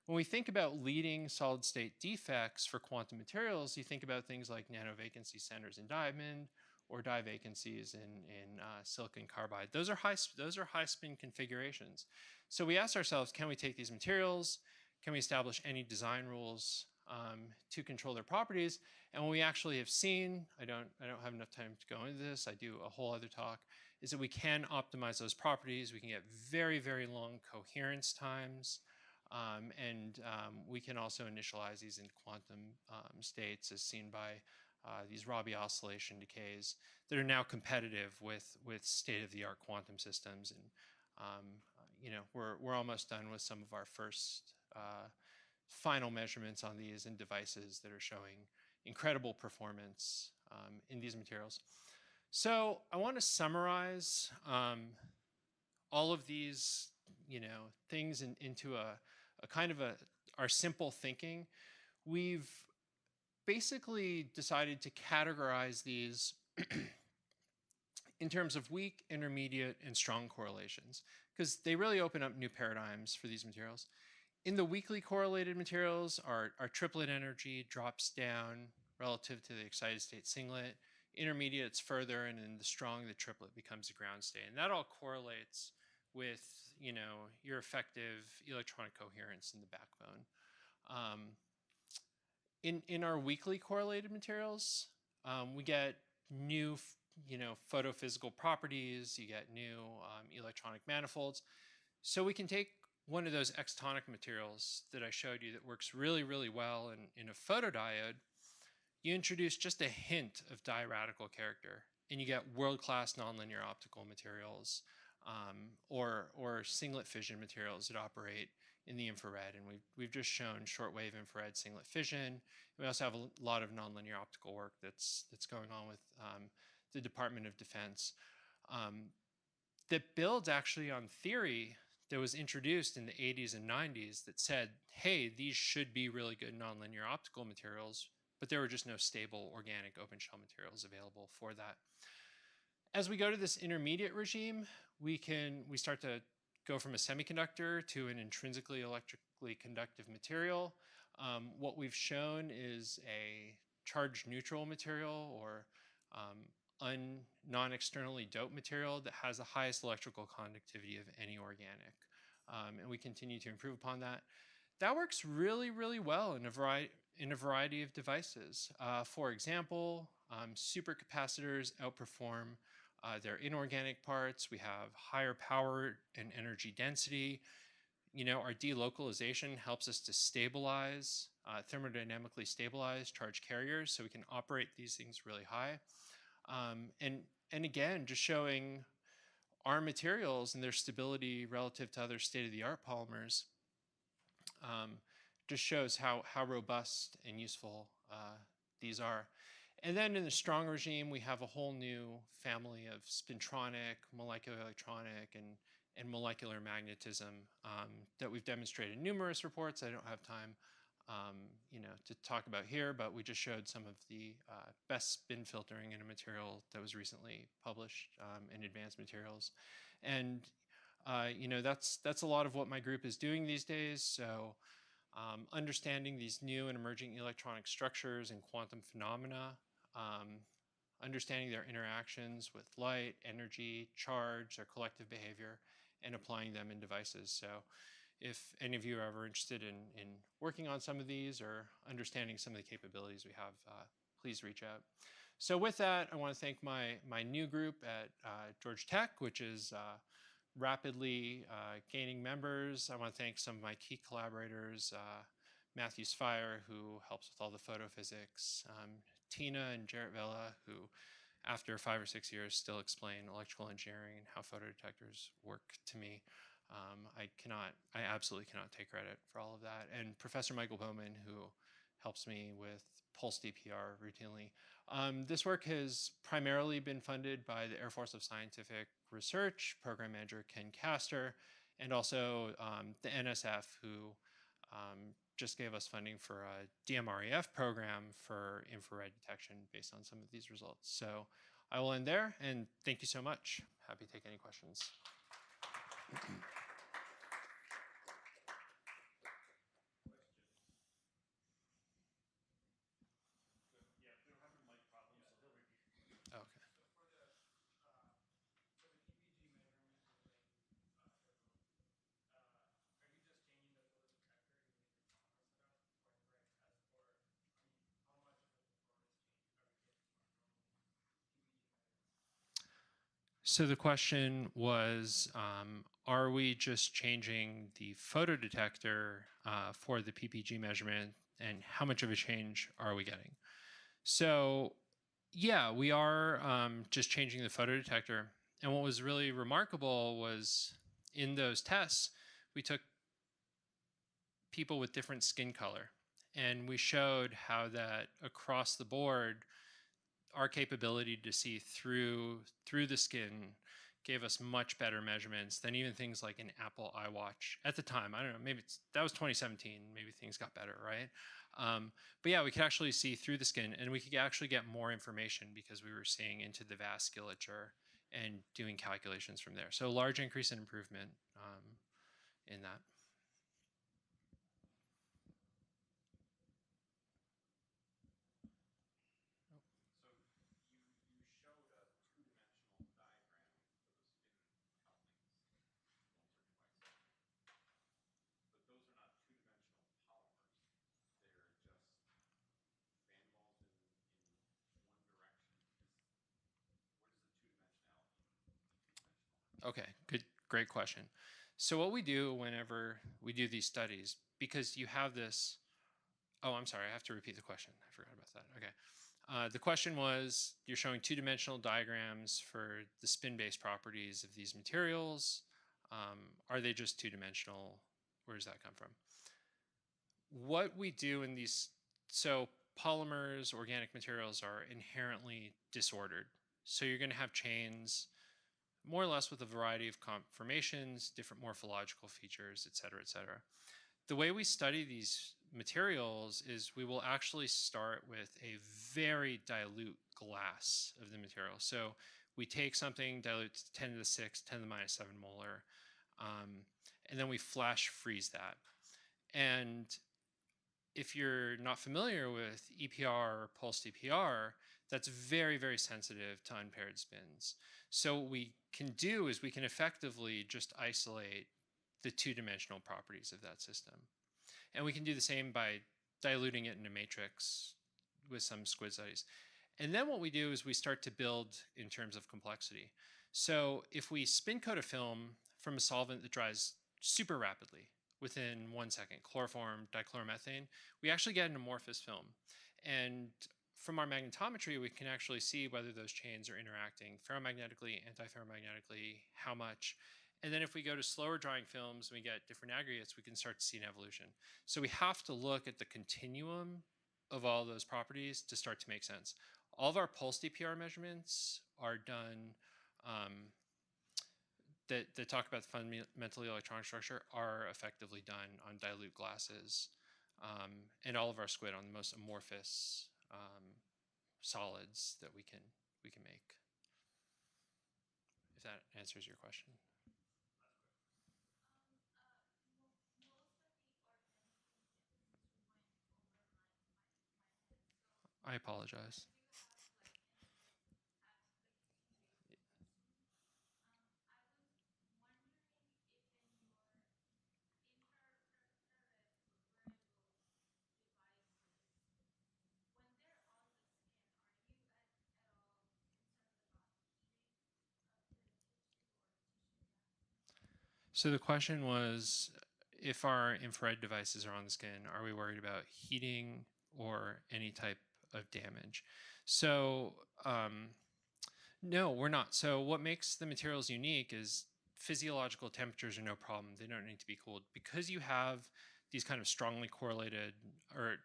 When we think about leading solid state defects for quantum materials, you think about things like nanovacancy centers in diamond or dye vacancies in silicon carbide. Those are high spin configurations. So we asked ourselves, can we take these materials? Can we establish any design rules to control their properties? And what we actually have seen, I don't have enough time to go into this, I do a whole other talk, is that we can optimize those properties. We can get very, very long coherence times. We can also initialize these in quantum states as seen by these Rabi oscillation decays that are now competitive with state-of-the-art quantum systems. And we're almost done with some of our first final measurements on these in devices that are showing incredible performance in these materials. So I want to summarize all of these things into a kind of our simple thinking. We've basically decided to categorize these in terms of weak, intermediate, and strong correlations, because they really open up new paradigms for these materials. In the weakly correlated materials, our triplet energy drops down relative to the excited state singlet. Intermediate, it's further, and in the strong, the triplet becomes a ground state. And that all correlates with your effective electronic coherence in the backbone. In our weakly correlated materials, we get new photophysical properties, you get new electronic manifolds. So we can take one of those extonic materials that I showed you that works really, really well in a photodiode. You introduce just a hint of diradical character, and you get world-class nonlinear optical materials, or singlet fission materials that operate in the infrared. And we've just shown shortwave infrared singlet fission. We also have a lot of nonlinear optical work that's going on with the Department of Defense that builds actually on theory that was introduced in the 80s and 90s that said, hey, these should be really good nonlinear optical materials, but there were just no stable organic open shell materials available for that. As we go to this intermediate regime, we start to go from a semiconductor to an intrinsically electrically conductive material. What we've shown is a charge neutral material, or non-externally doped material that has the highest electrical conductivity of any organic. And we continue to improve upon that. That works really, really well in a variety of devices. For example, supercapacitors outperform their inorganic parts. We have higher power and energy density. Our delocalization helps us to stabilize, thermodynamically stabilize charge carriers, so we can operate these things really high. And again, just showing our materials and their stability relative to other state-of-the-art polymers just shows how robust and useful these are. And then in the strong regime, we have a whole new family of spintronic, molecular electronic, and molecular magnetism that we've demonstrated in numerous reports. I don't have time to talk about here, but we just showed some of the best spin filtering in a material that was recently published in Advanced Materials. And that's a lot of what my group is doing these days. So understanding these new and emerging electronic structures and quantum phenomena, understanding their interactions with light, energy, charge, their collective behavior, and applying them in devices. So if any of you are ever interested in working on some of these or understanding some of the capabilities we have, please reach out. So with that, I want to thank my new group at Georgia Tech, which is rapidly gaining members. I want to thank some of my key collaborators, Matthew Sfire, who helps with all the photophysics, Tina and Jarrett Vela, who after 5 or 6 years still explain electrical engineering and how photodetectors work to me. I absolutely cannot take credit for all of that. And Professor Michael Bowman, who helps me with pulse DPR routinely. This work has primarily been funded by the Air Force of Scientific Research, Program Manager Ken Castor, and also the NSF, who just gave us funding for a DMREF program for infrared detection based on some of these results. So I will end there, and thank you so much. Happy to take any questions. Okay. So the question was, are we just changing the photodetector for the PPG measurement, and how much of a change are we getting? So yeah, we are just changing the photodetector. And what was really remarkable was in those tests, we took people with different skin color, and we showed how that across the board, our capability to see through the skin gave us much better measurements than even things like an Apple iWatch at the time. I don't know, maybe that was 2017. Maybe things got better, right? But yeah, we could actually see through the skin, and we could actually get more information because we were seeing into the vasculature and doing calculations from there. So a large increase in improvement in that. Okay, good, great question. So what we do whenever we do these studies, because you have this, oh, I'm sorry, I have to repeat the question. I forgot about that. Okay. The question was, you're showing two-dimensional diagrams for the spin-based properties of these materials. Are they just two-dimensional? Where does that come from? What we do in these, so polymers, organic materials are inherently disordered. So you're going to have chains more or less with a variety of conformations, different morphological features, et cetera, et cetera. The way we study these materials is we will actually start with a very dilute glass of the material. So we take something, dilute to 10 to the 6, 10 to the minus 7 molar, and then we flash freeze that. And if you're not familiar with EPR or pulse DPR, that's very, very sensitive to unpaired spins. So what we can do is we can effectively just isolate the two-dimensional properties of that system. And we can do the same by diluting it in a matrix with some squid studies. And then what we do is we start to build in terms of complexity. So if we spin coat a film from a solvent that dries super rapidly, within 1 second, chloroform, dichloromethane, we actually get an amorphous film. And from our magnetometry, we can actually see whether those chains are interacting ferromagnetically, antiferromagnetically, how much. And then if we go to slower drying films and we get different aggregates, we can start to see an evolution. So we have to look at the continuum of all those properties to start to make sense. All of our pulse DPR measurements are done that talk about the fundamental electronic structure are effectively done on dilute glasses, and all of our squid on the most amorphous solids that we can make. If that answers your question. I apologize. So the question was, if our infrared devices are on the skin, are we worried about heating or any type of damage? So no, we're not. So what makes the materials unique is physiological temperatures are no problem. They don't need to be cooled. Because you have these kind of strongly correlated or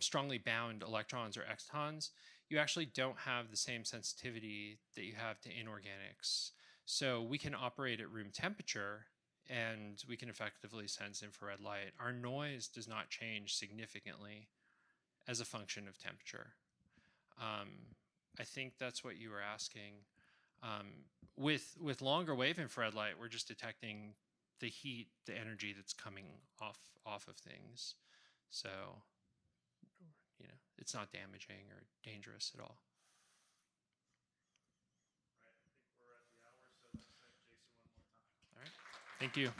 strongly bound electrons or extons, you actually don't have the same sensitivity that you have to inorganics. So we can operate at room temperature and we can effectively sense infrared light. Our noise does not change significantly as a function of temperature. I think that's what you were asking. With longer wave infrared light, we're just detecting the heat, the energy that's coming off of things. So, you know, it's not damaging or dangerous at all. Right, I think we're at the hour, so let's thank Jason one more time. All right. Thank you.